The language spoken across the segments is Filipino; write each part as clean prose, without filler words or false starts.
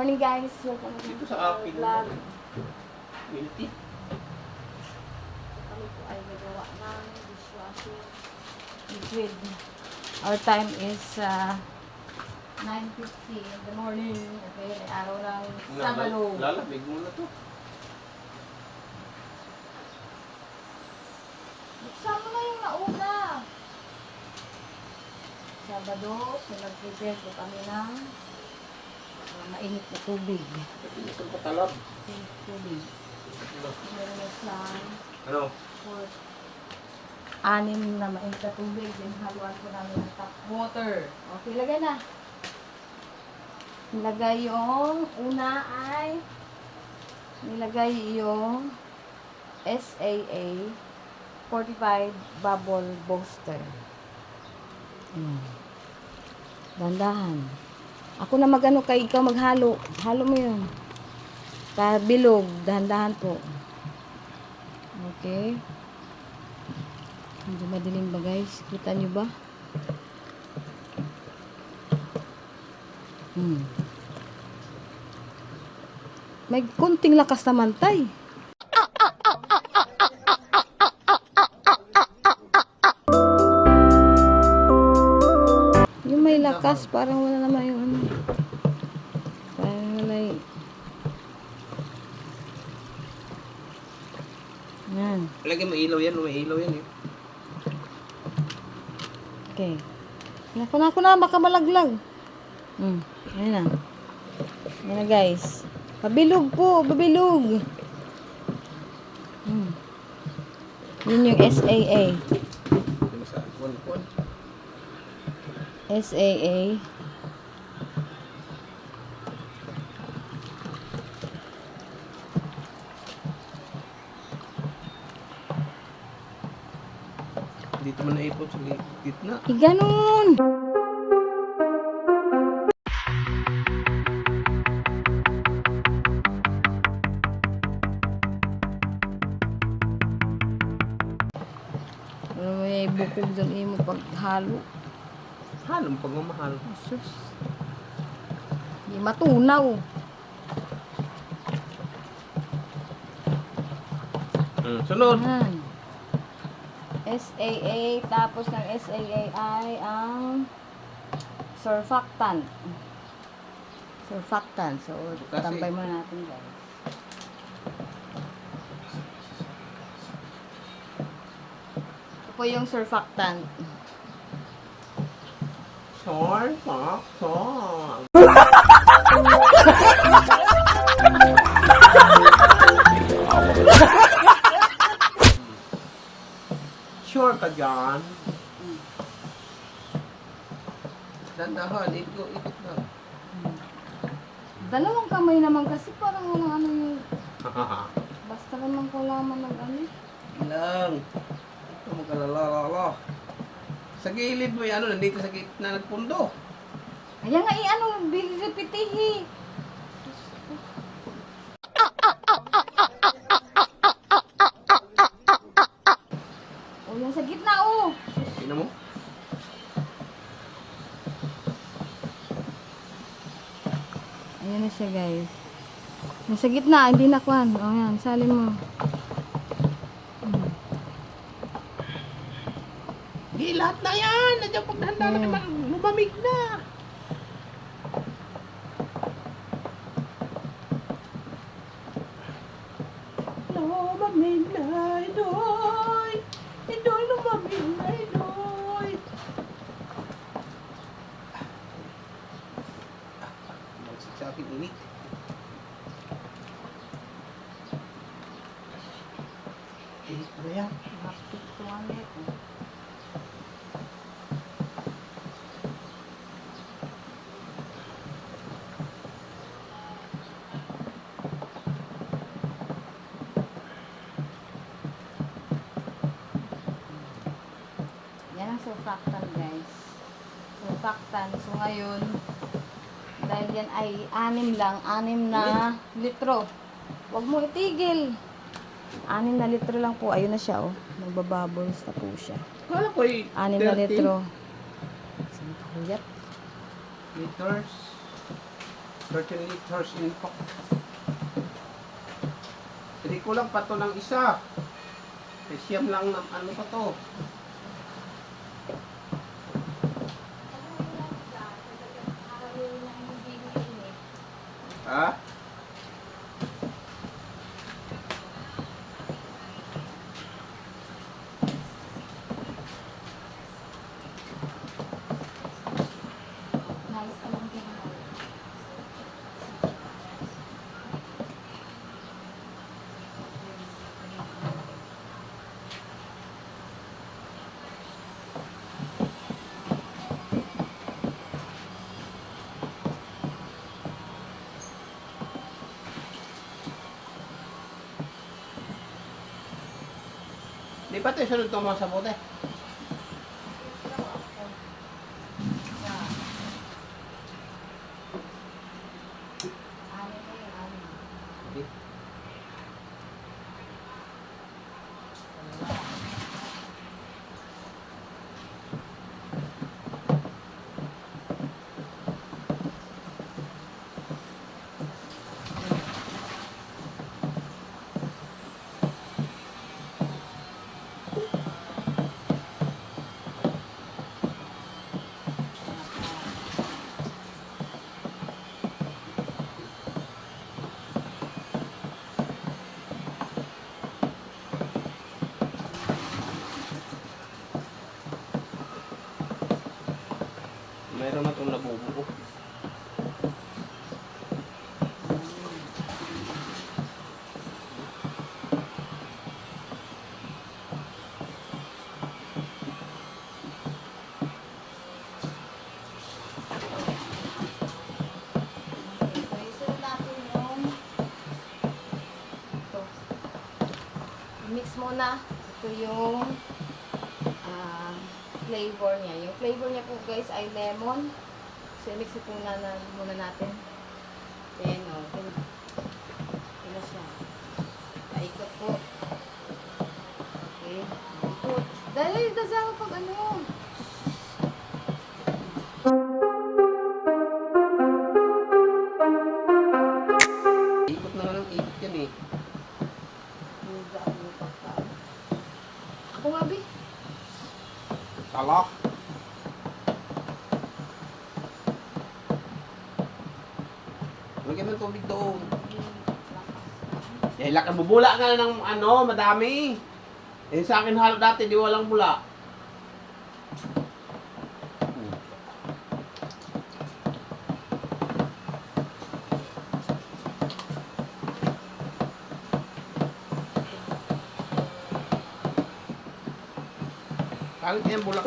morning guys. Welcome Dito to sa our akin. vlog. Guilty. Kami po ay gagawa ng dishwashing liquid. Our time is 9:50 in the morning. Okay, araw ng Sabado. Lalamig muna to. Buksan mo na yung nauna. Sabado, so nag-prepare po kami ng mainit na tubig. Ito pa talab. Tubig. Meron lang Ano? for 6 na mainit na tubig. Then haluan po namin ng tap water. Okay, lagay na. Nilagay yung una ay nilagay yung SAA 45 bubble booster. Dandahan. Ako na magano kay ikaw maghalo. Halo mo yun. Bilog. Dahan-dahan po. Okay. Hindi madilim ba guys? Kita nyo ba? May kunting lakas naman tay. Yung may lakas, parang wala naman yung ano. Parang wala yung... Yan. Lagyan mo ilaw yan. May ilaw yan eh. Okay. Naku na, baka malaglag. Ayan na. Ayan na guys. Pabilog po, pabilog. Yun yung SAA. SAA. Dito mo naipon sa gitna. Ganun. Ano may bukog dyan mo paghalo. Halong pagmamahal. Sus. Hindi matunaw. Sunod. Yan. SAA, tapos ng SAA ay ang surfactant. Surfactant. So, Kasi- tambay muna natin guys. Ito po yung surfactant. Sure. Sure ka dyan. Dandahan. Ikot na. Dalawang kamay naman kasi parang walang ano yung basta naman ko laman ng ano. Lang. Ito magkalalala. Sa gilid mo yan, nandito sa gitna nagpundo. Ayan nga ano, repetihi. O yan sa gitna oh. Tingnan mo. Ayan na siya guys. Nasa gitna, hindi na kwan. O yan, salin mo. Di, lahat na yan. Nandiyan paghanda na naman. Lumamig na. Lumamig na, Idoy. Idoy, lumamig na, Idoy. Magsik sa akin, init. Init pa na yan. Hapit to ano ito. Yan ang surfactant guys. Surfactant. So ngayon, dahil yan ay 6 na litro. Huwag mo itigil. 6 na litro lang po. Ayun na siya oh. Nagbabubbles na po siya. Kala ko eh. 6 na litro. Saan pa huyat? Liters. 13 liters in pack. Hindi ko lang pa to ng isa. Siyam lang na ano pa to. Ha? Di ba ito yung sunod itong mga sabote? Hindi. Meron na itong nabubuo. Mix muna. Ito yung flavor niya. Yung flavor niya po guys ay lemon. So, mix ito muna natin. Then, ito siya. Paikot po. Okay. Paikot. Dahil, dasama pag ano. Ikot na nga ng ikot yan eh. Ako nga, Bi. Talak. Lagyan ng tubig doon. Eh, lakad bubula ka na ng ano, madami. Eh, sa akin halo dati, di walang bula. Kalit yan, bulak.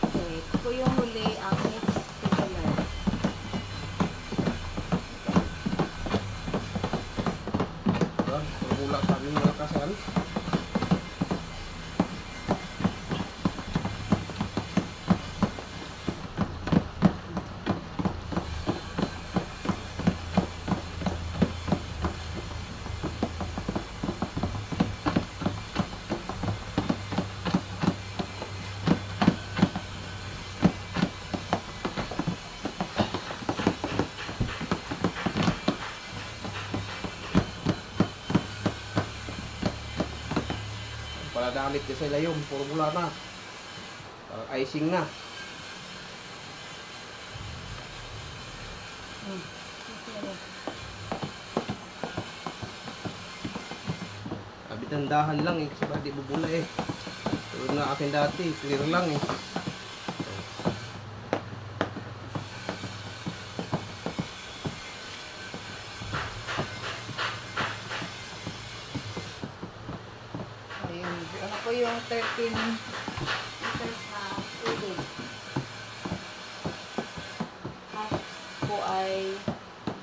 Okay. Ito po yung huli ang mix together. Bulak sabi mo lang kasi ano. Pala dalit ka sila yun, puro bula na. Icing na. Abitandahan lang eh, kasi ba di bubula eh. Tulad na akin dati, clear lang eh. Ayun. Ano po yung 13 liters na tubig. Half po ay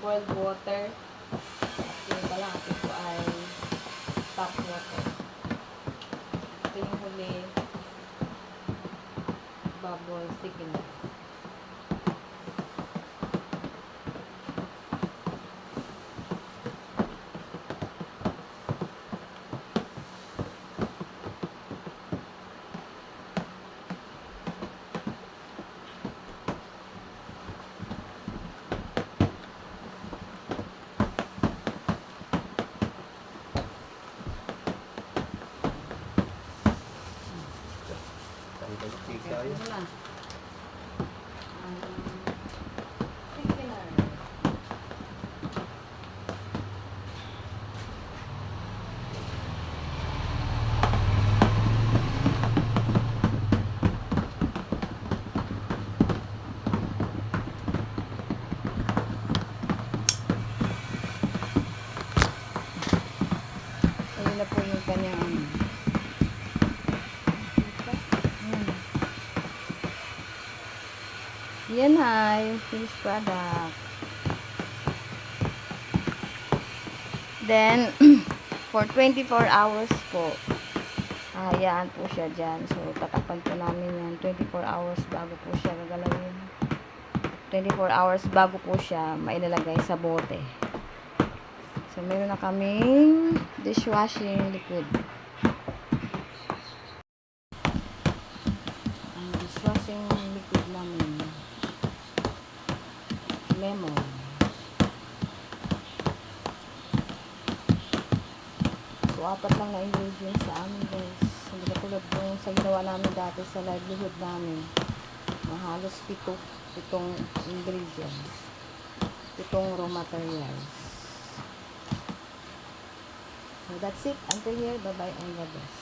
boiled water. Yung kalahati ko ay tap water. Ito yung huli, bubble thickener. Tika yun. Ito na. Thickener. Ayun na po yung kanyang yan na yung finished product. Then, for 24 hours po, hayaan po siya dyan. So, tatakpan po namin yan 24 hours bago po siya gagalawin. 24 hours bago po siya mailalagay sa bote. So, meron na kaming dishwashing liquid. Ang dishwashing liquid namin, lemon. So, 4 lang na ingredients sa amin, guys. Hindi na tulad yung sa ginawa namin dati sa livelihood namin. Na halos 7 ingredients. 7 raw materials. So, that's it. Until here, bye-bye and God bless.